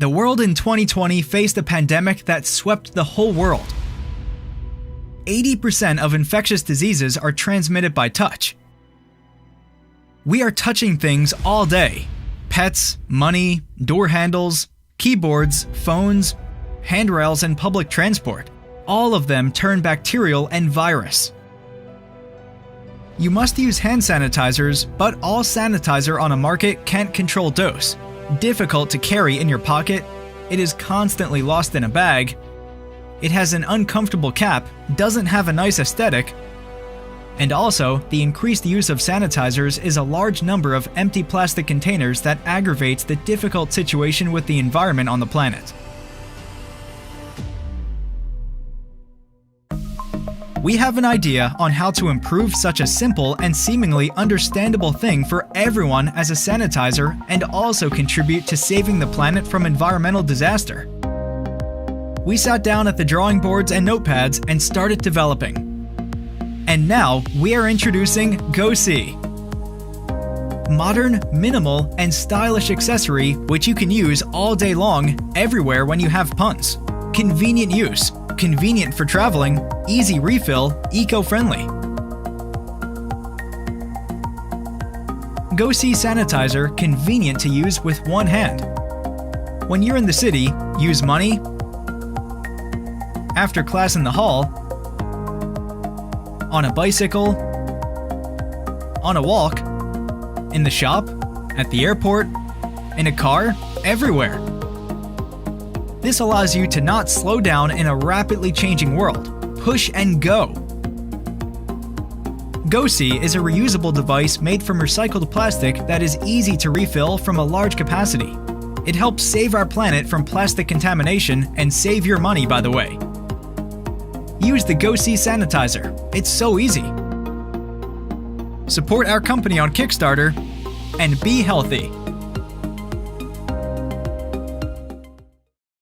The world in 2020 faced a pandemic that swept the whole world. 80% of infectious diseases are transmitted by touch. We are touching things all day. Pets, money, door handles, keyboards, phones, handrails, and public transport. All of them turn bacterial and virus. You must use hand sanitizers, but all sanitizer on a market can't control dose. Difficult to carry in your pocket, it is constantly lost in a bag, it has an uncomfortable cap, doesn't have a nice aesthetic, and also, the increased use of sanitizers is a large number of empty plastic containers that aggravates the difficult situation with the environment on the planet. We have an idea on how to improve such a simple and seemingly understandable thing for everyone as a sanitizer and also contribute to saving the planet from environmental disaster. We sat down at the drawing boards and notepads and started developing. And now we are introducing Go.C. Modern, minimal, and stylish accessory which you can use all day long, everywhere when you have puns. Convenient use. Convenient for traveling, easy refill, eco-friendly. Go.C sanitizer convenient to use with one hand. When you're in the city, use money, after class in the hall, on a bicycle, on a walk, in the shop, at the airport, in a car, everywhere. This allows you to not slow down in a rapidly changing world. Push and go. Go.C is a reusable device made from recycled plastic that is easy to refill from a large capacity. It helps save our planet from plastic contamination and save your money, by the way. Use the Go.C sanitizer. It's so easy. Support our company on Kickstarter and be healthy.